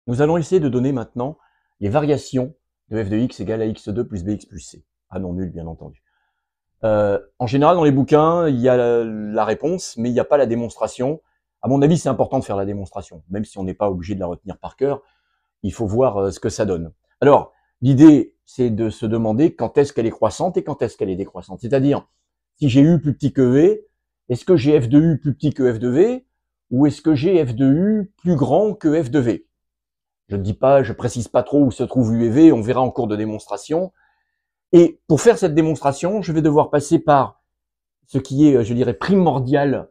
Nous allons essayer de donner maintenant les variations de f de x égale à x2 plus bx plus c. Ah non, nul, bien entendu. En général, dans les bouquins, il y a la réponse, mais il n'y a pas la démonstration. À mon avis, c'est important de faire la démonstration, même si on n'est pas obligé de la retenir par cœur. Il faut voir ce que ça donne. Alors, l'idée, c'est de se demander quand est-ce qu'elle est croissante et quand est-ce qu'elle est décroissante. C'est-à-dire, si j'ai u plus petit que v, est-ce que j'ai f de u plus petit que f de v, ou est-ce que j'ai f de u plus grand que f de v? Je ne dis pas, je précise pas trop où se trouve u et v, on verra en cours de démonstration. Et pour faire cette démonstration, je vais devoir passer par ce qui est, je dirais, primordial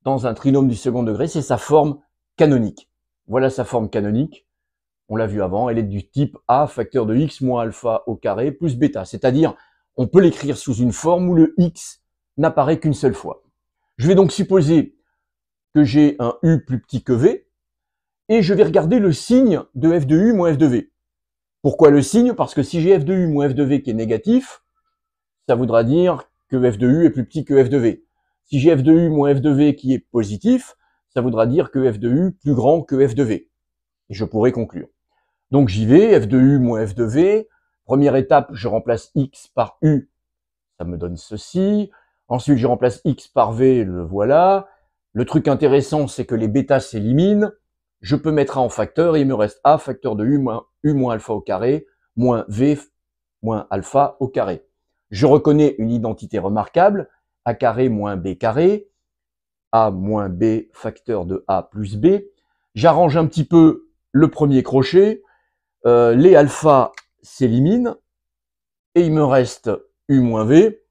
dans un trinôme du second degré, c'est sa forme canonique. Voilà sa forme canonique. On l'a vu avant, elle est du type a facteur de x moins alpha au carré plus bêta. C'est-à-dire, on peut l'écrire sous une forme où le x n'apparaît qu'une seule fois. Je vais donc supposer que j'ai un u plus petit que v, et je vais regarder le signe de f de u moins f de v. Pourquoi le signe? Parce que si j'ai f de u moins f de v qui est négatif, ça voudra dire que f de u est plus petit que f de v. Si j'ai f de u moins f de v qui est positif, ça voudra dire que f de u plus grand que f de v. Et je pourrais conclure. Donc j'y vais, f de u moins f de v. Première étape, je remplace x par u, ça me donne ceci. Ensuite, je remplace x par v, le voilà. Le truc intéressant, c'est que les bêtas s'éliminent. Je peux mettre a en facteur et il me reste a facteur de u moins alpha au carré moins v moins alpha au carré. Je reconnais une identité remarquable, a carré moins b carré, a moins b facteur de a plus b. J'arrange un petit peu le premier crochet, les alphas s'éliminent et il me reste u moins v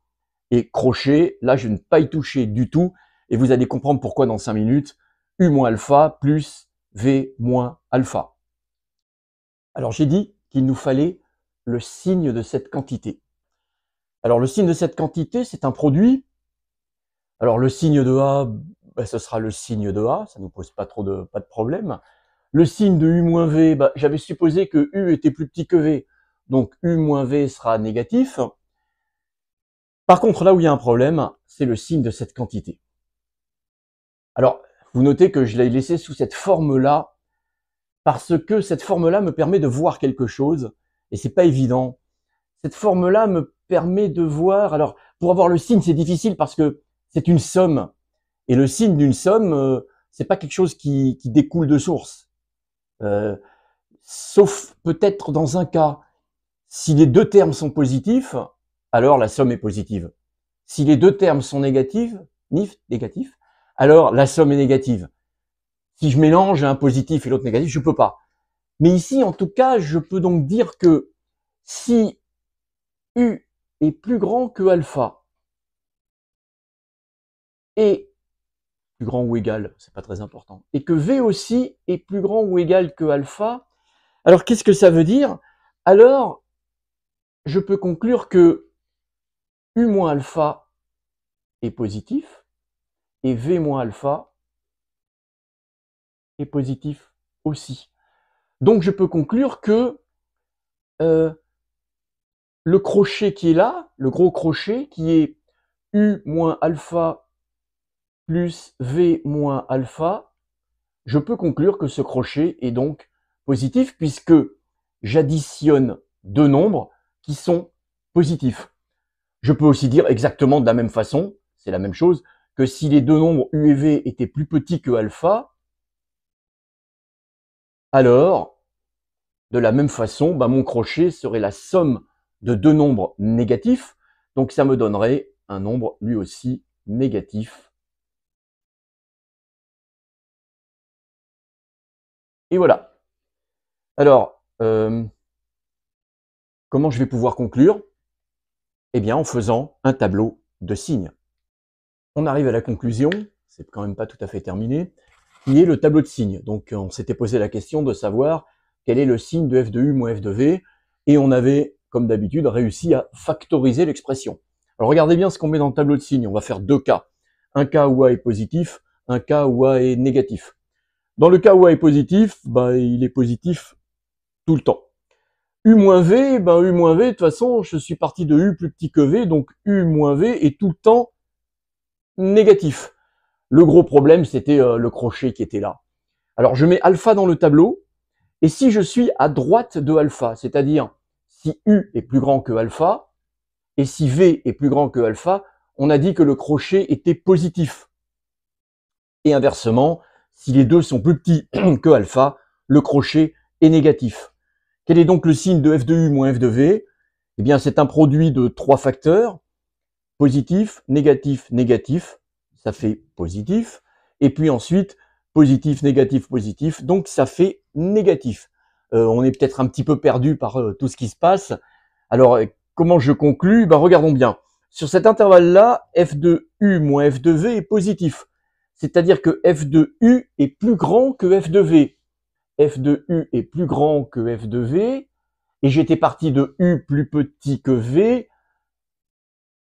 et crochet, là je ne vais pas y toucher du tout et vous allez comprendre pourquoi dans 5 minutes, u moins alpha plus v moins alpha. Alors j'ai dit qu'il nous fallait le signe de cette quantité. Alors le signe de cette quantité, c'est un produit. Alors le signe de A, ben, ce sera le signe de A, ça ne nous pose pas de problème. Le signe de U moins V, ben, j'avais supposé que U était plus petit que V, donc U moins V sera négatif. Par contre, là où il y a un problème, c'est le signe de cette quantité. Alors, vous notez que je l'ai laissé sous cette forme-là, parce que cette forme-là me permet de voir quelque chose, et c'est pas évident. Cette forme-là me permet de voir, alors, pour avoir le signe, c'est difficile parce que c'est une somme. Et le signe d'une somme, c'est pas quelque chose qui découle de source. Sauf peut-être dans un cas, si les deux termes sont positifs, alors la somme est positive. Si les deux termes sont négatifs, alors la somme est négative. Si je mélange un positif et l'autre négatif, je peux pas. Mais ici, en tout cas, je peux donc dire que si U est plus grand que alpha, et plus grand ou égal, c'est pas très important, et que V aussi est plus grand ou égal que alpha, alors qu'est-ce que ça veut dire? Alors, je peux conclure que U moins alpha est positif, et V moins alpha est positif aussi. Donc je peux conclure que le crochet qui est là, le gros crochet qui est U moins alpha plus V moins alpha, je peux conclure que ce crochet est donc positif puisque j'additionne deux nombres qui sont positifs. Je peux aussi dire exactement de la même façon, c'est la même chose, que si les deux nombres U et V étaient plus petits que alpha, alors, de la même façon, mon crochet serait la somme de deux nombres négatifs, donc ça me donnerait un nombre lui aussi négatif. Et voilà. Alors, comment je vais pouvoir conclure? Eh bien, en faisant un tableau de signes. On arrive à la conclusion, c'est quand même pas tout à fait terminé, qui est le tableau de signes. Donc, on s'était posé la question de savoir quel est le signe de f de u moins f de v, et on avait, comme d'habitude, réussi à factoriser l'expression. Alors, regardez bien ce qu'on met dans le tableau de signes. On va faire deux cas. Un cas où a est positif, un cas où a est négatif. Dans le cas où a est positif, il est positif tout le temps. U moins V, U moins V, de toute façon, je suis parti de U plus petit que V, donc U moins V est tout le temps négatif. Le gros problème, c'était le crochet qui était là. Alors, je mets alpha dans le tableau, Et si je suis à droite de alpha, c'est-à-dire si U est plus grand que alpha, et si V est plus grand que alpha, on a dit que le crochet était positif. Et inversement, si les deux sont plus petits que alpha, le crochet est négatif. Quel est donc le signe de f de U moins f de V? Eh bien, c'est un produit de 3 facteurs, positif, négatif, négatif, ça fait positif, et puis ensuite, positif, négatif, positif, donc ça fait négatif. On est peut-être un petit peu perdu par tout ce qui se passe. Alors, comment je conclus? Ben, regardons bien. Sur cet intervalle-là, f de U moins f de V est positif. C'est-à-dire que f de U est plus grand que f de V. F de U est plus grand que f de V, et j'étais parti de U plus petit que V.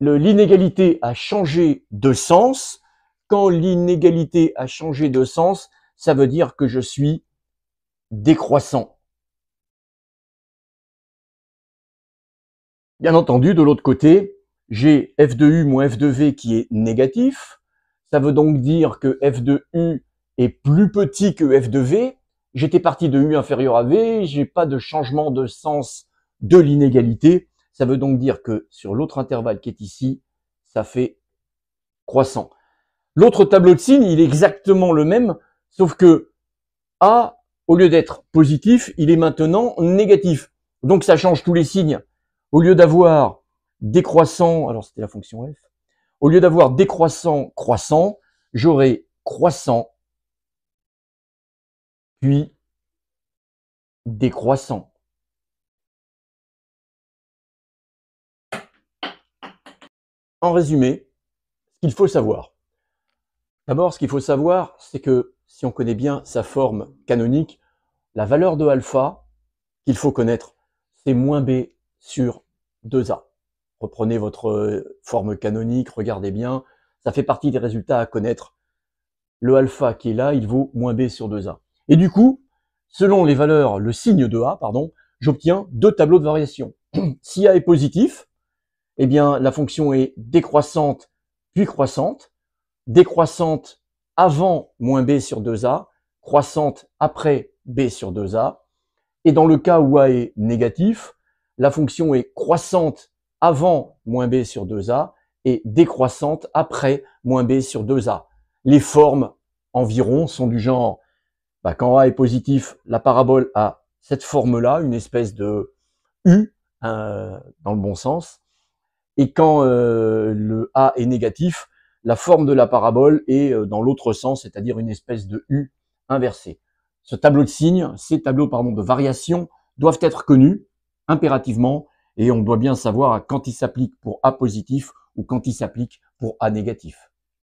L'inégalité a changé de sens. Quand l'inégalité a changé de sens, ça veut dire que je suis décroissant. Bien entendu, de l'autre côté, j'ai f de U moins f de V qui est négatif. Ça veut donc dire que f de U est plus petit que f de V. J'étais parti de U inférieur à V, j'ai pas de changement de sens de l'inégalité. Ça veut donc dire que sur l'autre intervalle qui est ici, ça fait croissant. L'autre tableau de signes, il est exactement le même, sauf que A, au lieu d'être positif, il est maintenant négatif. Donc ça change tous les signes. Au lieu d'avoir décroissant, alors c'était la fonction f, au lieu d'avoir décroissant, croissant, j'aurai croissant, puis décroissant. En résumé, ce qu'il faut savoir. D'abord, ce qu'il faut savoir, c'est que si on connaît bien sa forme canonique, la valeur de alpha qu'il faut connaître, c'est moins b sur 2a. Reprenez votre forme canonique, regardez bien, ça fait partie des résultats à connaître. Le alpha qui est là, il vaut moins b sur 2a. Et du coup, selon les valeurs, le signe de a, pardon, j'obtiens deux tableaux de variation. Si a est positif, eh bien la fonction est décroissante puis croissante, décroissante avant moins b sur 2a, croissante après b sur 2a. Et dans le cas où a est négatif, la fonction est croissante avant moins b sur 2a et décroissante après moins b sur 2a. Les formes environ sont du genre, quand a est positif, la parabole a cette forme-là, une espèce de U, dans le bon sens. Et quand le a est négatif, la forme de la parabole est dans l'autre sens, c'est-à-dire une espèce de U inversée. Ce tableau de signes, ces tableaux de variation doivent être connus impérativement et on doit bien savoir quand ils s'appliquent pour A positif ou quand ils s'appliquent pour A négatif.